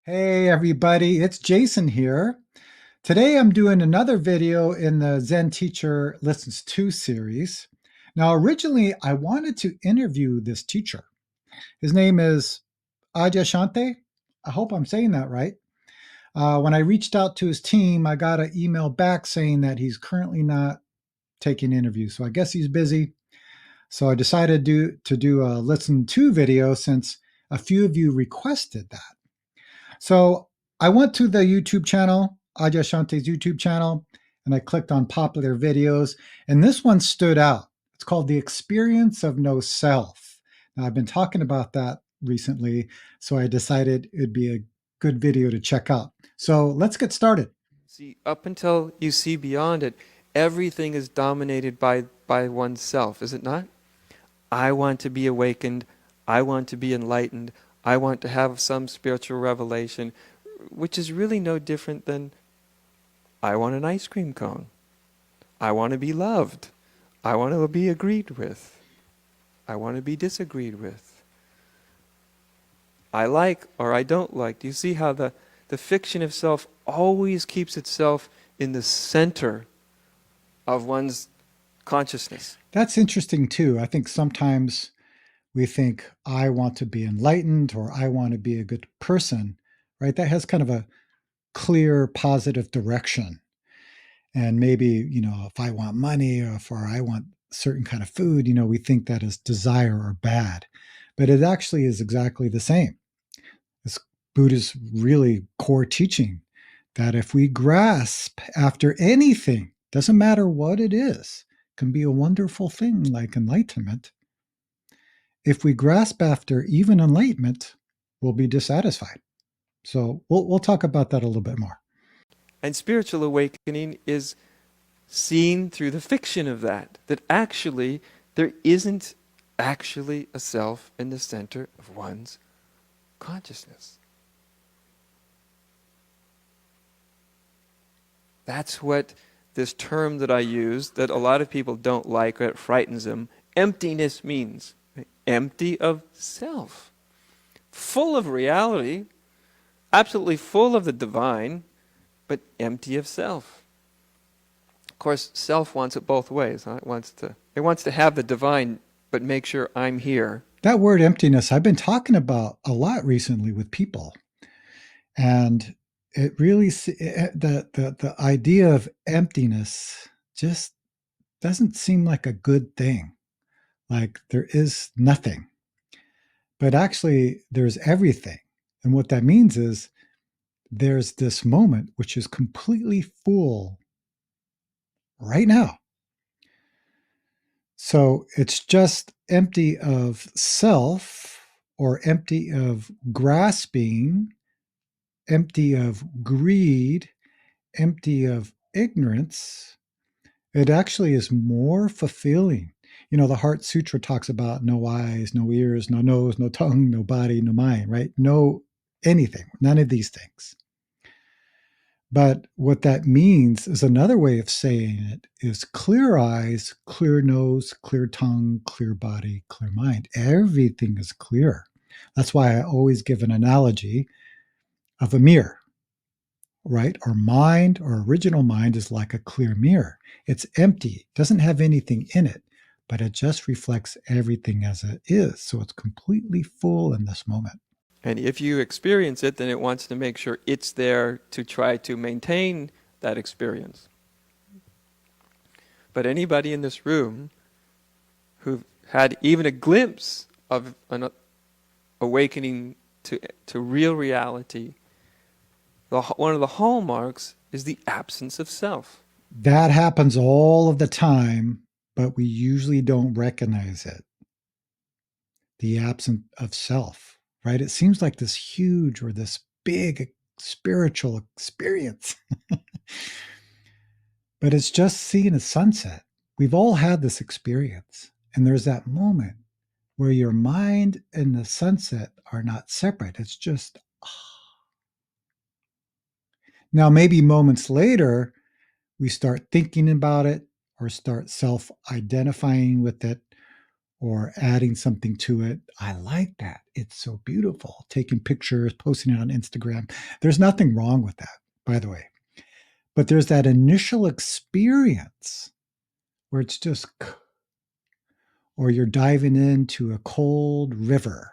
Hey everybody, it's Jason here. Today I'm doing another video in the Zen Teacher Listens To series. Now, originally I wanted to interview this teacher. His name is Adyashanti. I hope I'm saying that right. When I reached out to his team, I got an email back saying that he's currently not taking interviews. So I guess he's busy. So I decided to do a listen to video since a few of you requested that. So I went to the YouTube channel, Adyashanti's YouTube channel, and I clicked on popular videos, and this one stood out. It's called The Experience of No Self. Now, I've been talking about that recently, so I decided it'd be a good video to check out. So let's get started. See, up until you see beyond it, everything is dominated by oneself, is it not? I want to be awakened. I want to be enlightened. I want to have some spiritual revelation, which is really no different than I want an ice cream cone. I want to be loved. I want to be agreed with. I want to be disagreed with. I like or I don't like. Do you see how the fiction of self always keeps itself in the center of one's consciousness? That's interesting too. I think sometimes we think, I want to be enlightened or I want to be a good person, right? That has kind of a clear, positive direction. And maybe, if I want money or if I want certain kind of food, we think that is desire or bad. But it actually is exactly the same. It's Buddha's really core teaching that if we grasp after anything, doesn't matter what it is, can be a wonderful thing like enlightenment. If we grasp after even enlightenment, we'll be dissatisfied. So we'll talk about that a little bit more. And spiritual awakening is seen through the fiction of that actually there isn't actually a self in the center of one's consciousness. That's what this term that I use, that a lot of people don't like, or it frightens them, emptiness means. Empty of self. Full of reality, absolutely full of the divine, but empty of self. Of course, self wants it both ways. Huh? It wants to have the divine, but make sure I'm here. That word emptiness, I've been talking about a lot recently with people. And it really, the idea of emptiness just doesn't seem like a good thing. Like there is nothing, but actually there's everything. And what that means is there's this moment which is completely full right now. So it's just empty of self or empty of grasping, empty of greed, empty of ignorance. It actually is more fulfilling. The Heart Sutra talks about no eyes, no ears, no nose, no tongue, no body, no mind, right? No anything, none of these things. But what that means is another way of saying it is clear eyes, clear nose, clear tongue, clear body, clear mind. Everything is clear. That's why I always give an analogy of a mirror, right? Our mind, our original mind is like a clear mirror. It's empty, doesn't have anything in it, but it just reflects everything as it is. So it's completely full in this moment. And if you experience it, then it wants to make sure it's there to try to maintain that experience. But anybody in this room who had even a glimpse of an awakening to real reality, one of the hallmarks is the absence of self. That happens all of the time, but we usually don't recognize it. The absence of self, right? It seems like this huge or this big spiritual experience, but it's just seeing a sunset. We've all had this experience, and there's that moment where your mind and the sunset are not separate. It's just, now maybe moments later, we start thinking about it or start self identifying with it, or adding something to it. I like that. It's so beautiful. Taking pictures, posting it on Instagram. There's nothing wrong with that, by the way. But there's that initial experience where it's just, or you're diving into a cold river.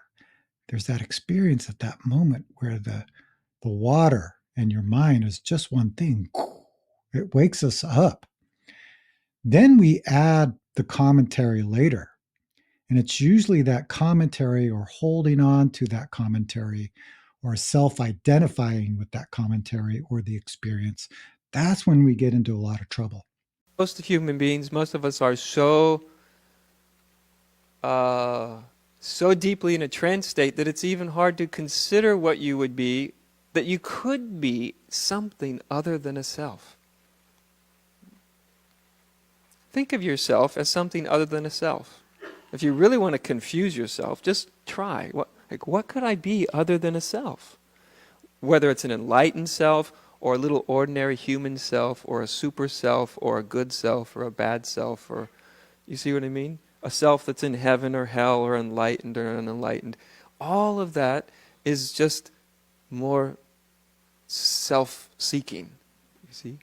There's that experience at that moment where the water and your mind is just one thing. It wakes us up. Then we add the commentary later. And it's usually that commentary or holding on to that commentary or self identifying with that commentary or the experience. That's when we get into a lot of trouble. Most human beings, most of us are so deeply in a trance state that it's even hard to consider what you would be, that you could be something other than a self. Think of yourself as something other than a self. If you really want to confuse yourself, just try. What could I be other than a self? Whether it's an enlightened self, or a little ordinary human self, or a super self, or a good self, or a bad self, or, you see what I mean? A self that's in heaven or hell, or enlightened or unenlightened. All of that is just more self-seeking, you see?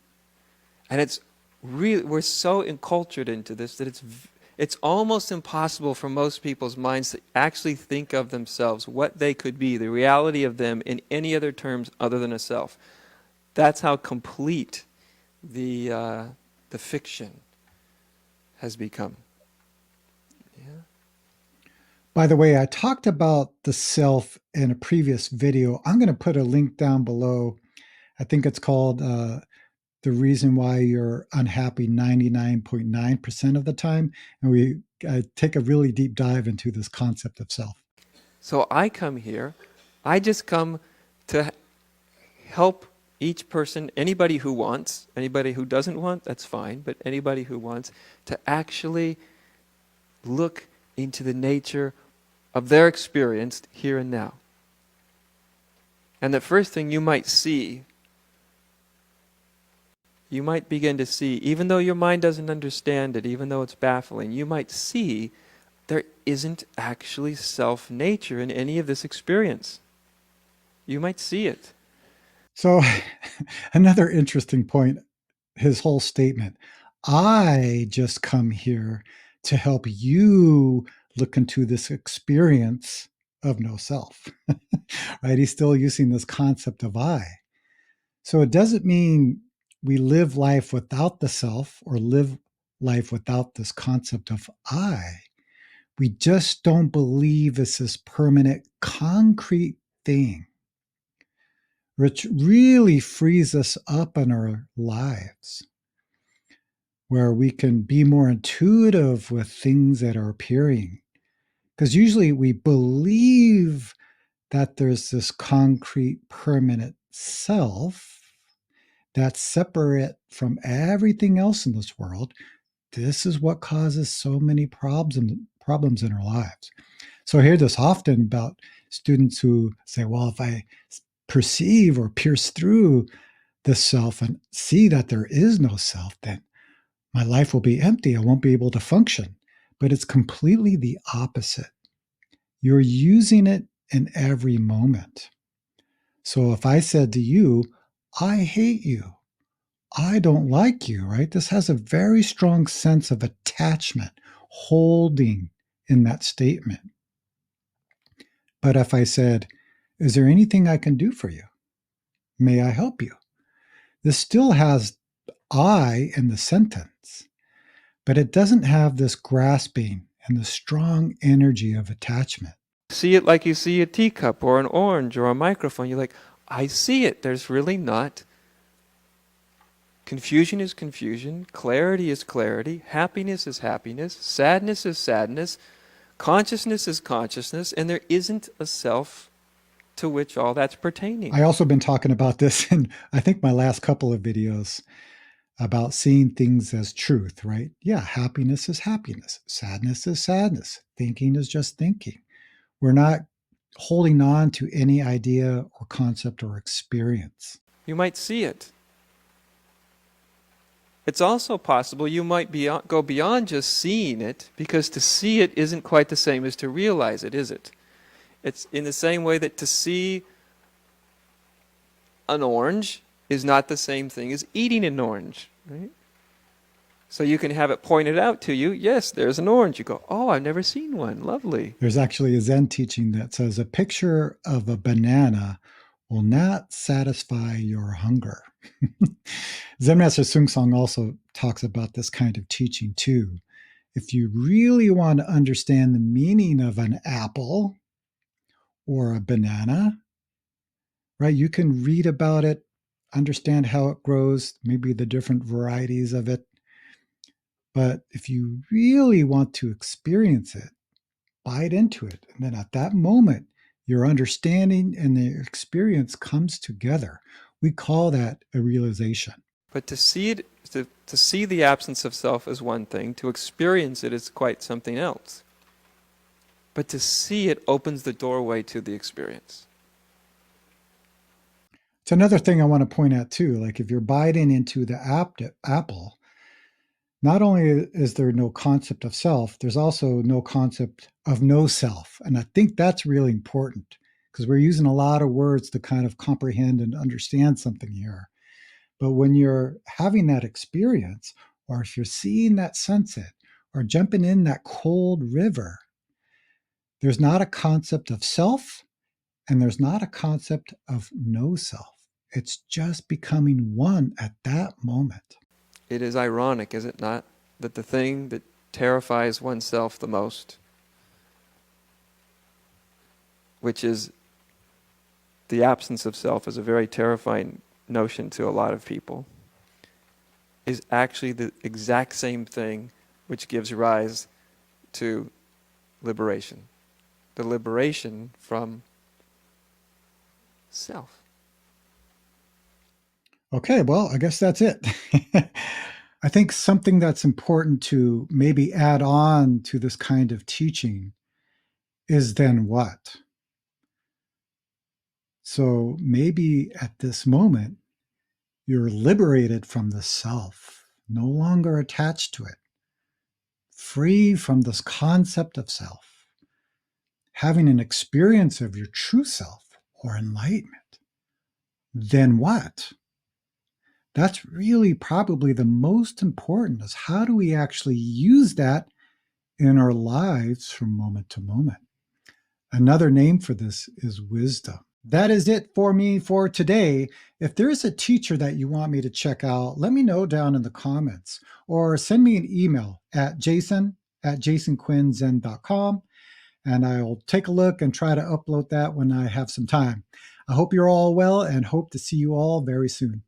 And it's really, we're so encultured into this that it's almost impossible for most people's minds to actually think of themselves, what they could be, the reality of them in any other terms other than a self. That's how complete the fiction has become. Yeah. By the way, I talked about the self in a previous video. I'm going to put a link down below. I think it's called The Reason Why You're Unhappy 99.9% of the Time. And we take a really deep dive into this concept of self. So I come here, I just come to help each person, anybody who wants, anybody who doesn't want, that's fine, but anybody who wants, to actually look into the nature of their experience here and now. And the first thing you might see, you might begin to see, even though your mind doesn't understand it, even though it's baffling, you might see there isn't actually self-nature in any of this experience. You might see it. So, another interesting point, his whole statement. I just come here to help you look into this experience of no self. Right? He's still using this concept of I. So it doesn't mean we live life without the self or live life without this concept of I. We just don't believe it's this permanent, concrete thing, which really frees us up in our lives, where we can be more intuitive with things that are appearing. Because usually we believe that there's this concrete, permanent self that's separate from everything else in this world. This is what causes so many problems in our lives. So I hear this often about students who say, well, if I perceive or pierce through the self and see that there is no self, then my life will be empty. I won't be able to function. But it's completely the opposite. You're using it in every moment. So if I said to you, I hate you, I don't like you, right? This has a very strong sense of attachment, holding in that statement. But if I said, is there anything I can do for you? May I help you? This still has I in the sentence, but it doesn't have this grasping and the strong energy of attachment. See it like you see a teacup or an orange or a microphone. You're like, I see it. There's really not. Confusion is confusion. Clarity is clarity. Happiness is happiness. Sadness is sadness. Consciousness is consciousness. And there isn't a self to which all that's pertaining. I also been talking about this in, I think, my last couple of videos about seeing things as truth, right? Yeah, happiness is happiness. Sadness is sadness. Thinking is just thinking. We're not holding on to any idea or concept or experience. You might see it. It's also possible you might go beyond just seeing it, because to see it isn't quite the same as to realize it, is it? It's in the same way that to see an orange is not the same thing as eating an orange, right? So you can have it pointed out to you. Yes, there's an orange. You go, oh, I've never seen one. Lovely. There's actually a Zen teaching that says a picture of a banana will not satisfy your hunger. Zen Master Sung Song also talks about this kind of teaching too. If you really want to understand the meaning of an apple or a banana, right, you can read about it, understand how it grows, maybe the different varieties of it. But if you really want to experience it, bite into it. And then at that moment, your understanding and the experience comes together. We call that a realization. But to see it, to see the absence of self is one thing. To experience it is quite something else. But to see it opens the doorway to the experience. It's another thing I want to point out too. Like if you're biting into the apple, not only is there no concept of self, there's also no concept of no self. And I think that's really important because we're using a lot of words to kind of comprehend and understand something here. But when you're having that experience, or if you're seeing that sunset, or jumping in that cold river, there's not a concept of self and there's not a concept of no self. It's just becoming one at that moment. It is ironic, is it not, that the thing that terrifies oneself the most, which is the absence of self, is a very terrifying notion to a lot of people, is actually the exact same thing which gives rise to liberation. The liberation from self. Okay, well, I guess that's it. I think something that's important to maybe add on to this kind of teaching is then what? So maybe at this moment, you're liberated from the self, no longer attached to it, free from this concept of self, having an experience of your true self or enlightenment. Then what? That's really probably the most important is how do we actually use that in our lives from moment to moment? Another name for this is wisdom. That is it for me for today. If there's a teacher that you want me to check out, let me know down in the comments or send me an email at jason@jasonquinnzen.com and I'll take a look and try to upload that when I have some time. I hope you're all well and hope to see you all very soon.